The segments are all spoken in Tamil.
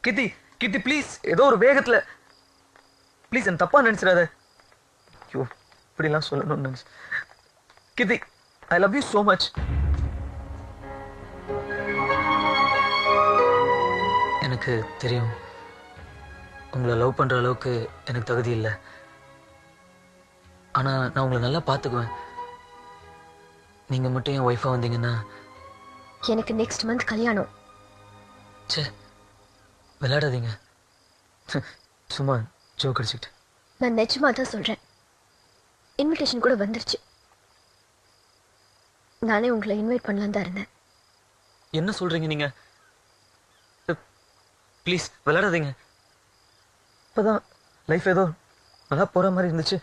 கித்தி கித்தி ப்ளீஸ் ஏதோ ஒரு வேகத்துல ப்ளீஸ் என்ன தப்பா நினைச்சிடாத. ஐயோ இப்படிலாம் சொல்லணும்னு நினைச்சு. கித்தி I love you so much. எனக்கு தெரியும் உங்களை லவ் பண்ற அளவுக்கு எனக்கு தகுதி இல்லை. ஆனா நான் உங்களை நல்லா பாத்துக்குவேன். நீங்க மட்டும் என் ஒய்ஃபா வந்தீங்கன்னா. எனக்கு நெக்ஸ்ட் மந்த் கல்யாணம். சே விளையாடாதீங்க. சும்மா ஜோக் அடிச்சுக்கிட்டு. நான் நிஜமா தான் சொல்றேன். இன்விடேஷன் கூட வந்துருச்சு. நானே உங்களை இன்வைட் பண்ணலாம் தான் இருந்தேன். என்ன சொல்றீங்க நீங்க? ப்ளீஸ் விளையாடாதீங்க. இப்பதான் லைஃப் ஏதோ நல்லா போற மாதிரி இருந்துச்சு.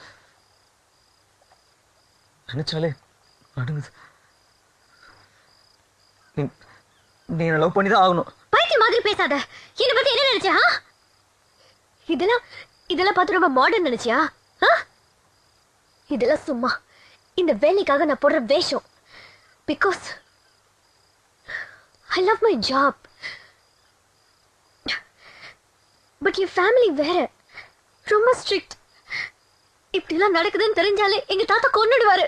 நினைச்சாலே நடுங்குது. நீ என்ன லவ் பண்ணி தான் ஆகணும். பைத்தியம் மாதிரி பேசாத. என்ன பத்தி என்ன நினைச்சா? இதெல்லாம் பார்த்து ரொம்ப மாடர்ன் நினைச்சியா? இதெல்லாம் சும்மா இந்த வேலைக்காக நான் போடுற வேஷம். Because I love my job. But N family வேற, ரொம்ப ஸ்ட்ரிக்ட். இப்படிலாம் நடக்குதுன்னு தெரிஞ்சாலே எங்க தாத்தா கொன்னுடுவாரு.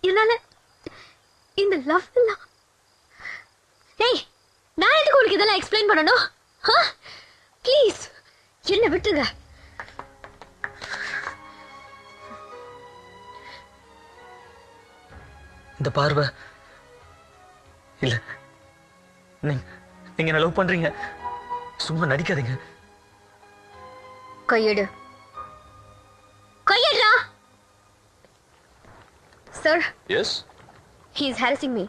என்னால இந்த லவ் எல்லாம். ஏய் நான் எதுக்கு உனக்கு இதெல்லாம் எக்ஸ்பிளைன் பண்ணணும்? ப்ளீஸ் என்ன விட்டுங்க. இந்த பார்வை இல்ல. நீங்க என்ன லவ் பண்றீங்க. சும்மா நடிக்காதீங்க. கையெடு. கையெடுடா. Sir. Yes? He is harassing me.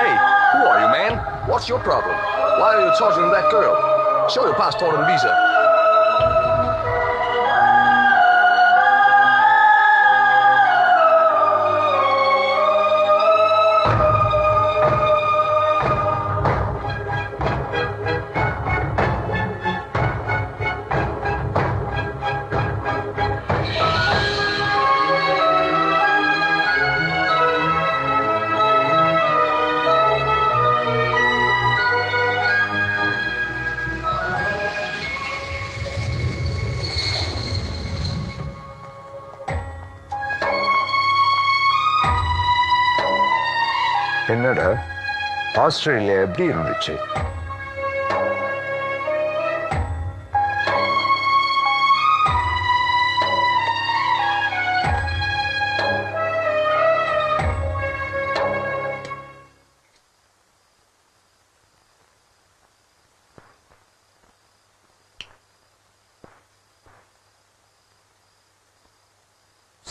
Hey, who are you, man? What's your problem? Why are you torturing that girl? Show your passport and visa. என்னடா ஆஸ்திரேலியா எப்படி இருந்துச்சு?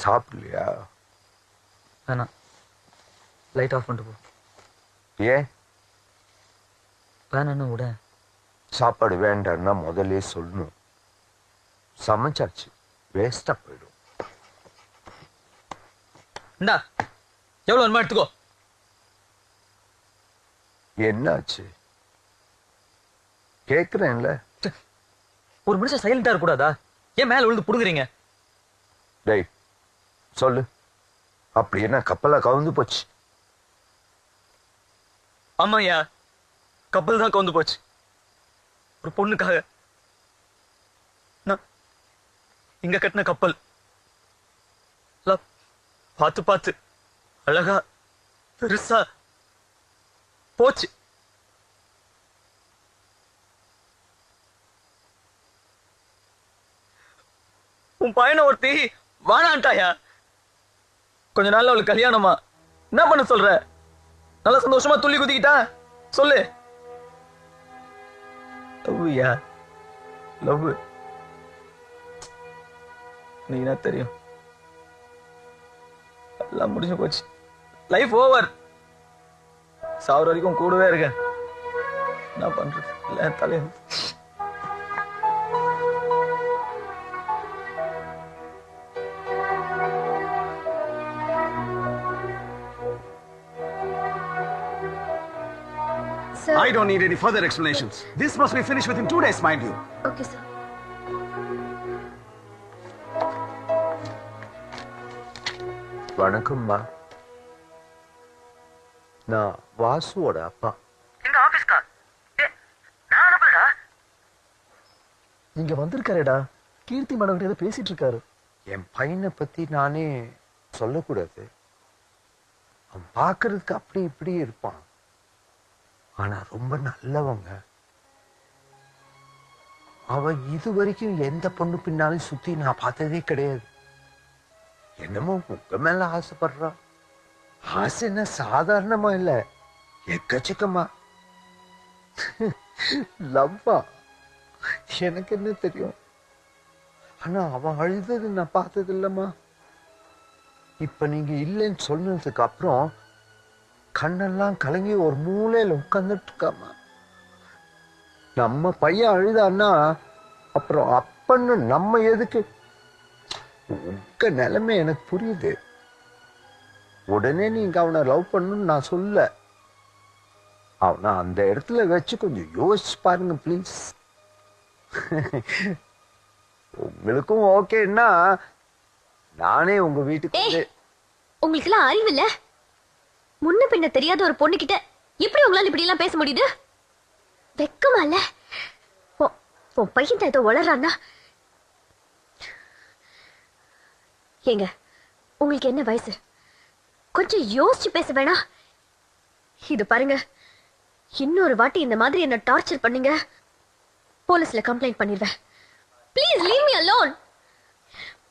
சாப்பிடலையா? வேணாம், லைட் ஆஃப் பண்ணிட்டு போ. ஏன் வேணான்னு விட. சாப்பாடு வேண்டான்னா முதல்ல சொல்லணும். சமைச்சாச்சு, வேஸ்டா போயிடும். இந்தா எவ்வளவு வேணுமா எடுத்துக்கோ. என்னாச்சு கேக்குறேன்ல. ஒரு மனுஷன் சைலண்டா இருக்க கூடாதா? ஏன் மேல விழுந்து புடுங்குறீங்க? டேய் சொல்லு, அப்படி என்ன கப்பலா கவுந்து போச்சு? ஆமாய்யா, கப்பல் தான் கவுந்து போச்சு. ஒரு பொண்ணுக்காக நான் இங்க கட்டின கப்பல் பார்த்து பார்த்து அழகா பெருசா போச்சு. உன் பையனை ஒருத்தி வானான்ட்டாயா? கொஞ்ச நாள்ல அவளுக்கு கல்யாணமா? என்ன பண்ண சொல்ற? நல்லா சந்தோஷமா துள்ளி குதிக்கிட்டா சொல்லு. லவ்யா லவ் நீ என்ன தெரியும்? எல்லாம் முடிஞ்சு போச்சு. Life over. சாவர வரைக்கும் கூடவே இருக்க. என்ன பண்றது? இல்ல தலைய Sir. I don't need any further explanations. This must be finished within 2 days, mind you. Okay, sir. வணக்கம்மா. நான் வாசுவோட அப்பா. எங்க ஆபீஸ்க்கா? நான் அனுப்பலடா. இங்க வந்திருக்காருடா. கீர்த்தி மேடம் கிட்ட பேசிட்டு இருக்காரு. என் பையனை பத்தி நானே சொல்லக்கூடாது. அவன் பார்க்கறதுக்கு அப்படி இப்படி இருப்பான், ஆனா ரொம்ப நல்லவங்க. அவன் இது வரைக்கும் எந்த பொண்ணு பின்னாலும் சுத்தி நான் பார்த்ததே கிடையாது. என்னமோ உங்க மேல ஆசைப்படுறான். ஆசை என்ன சாதாரணமா இல்ல, எக்கச்சக்கமா. லவ்வா எனக்கு என்ன தெரியும். ஆனா அவன் அழுதது நான் பார்த்தது இல்லம்மா. இப்ப நீங்க இல்லைன்னு சொன்னதுக்கு அப்புறம் கண்ணெல்லாம் கலங்கி ஒரு மூலையில உட்கார்ந்துட்டு இருக்காமா. நம்ம பையன் அழுதான்னா அப்புறம் அப்பன்னு நம்ம எதுக்கு? உங்க நிலைமை எனக்கு புரியுது. உடனே நீங்க அவனை லவ் பண்ணணும்னு நான் சொல்ல. அவனை அந்த இடத்துல வச்சு கொஞ்சம் யோசிச்சு பாருங்க ப்ளீஸ். உங்களுக்கும் ஓகேன்னா நானே உங்க வீட்டுக்கு உங்களுக்கு எல்லாம் அறிவு இல்ல? முன்ன பின்ன தெரியாத ஒரு பொண்ணு கிட்ட எப்படி உங்களால இப்படி எல்லாம் பேச முடியுது? வெக்கமா இல்ல? உன் பையன் ஏதோ வளர்றான்னா ஏங்க, உங்களுக்கு என்ன வயசு? கொஞ்சம் யோசிச்சு பேச வேணா? இது பாருங்க, இன்னொரு வாட்டி இந்த மாதிரி என்ன டார்ச்சர் பண்ணீங்க, போலீஸ்ல கம்ப்ளைண்ட் பண்ணிடுவேன். Please leave me alone.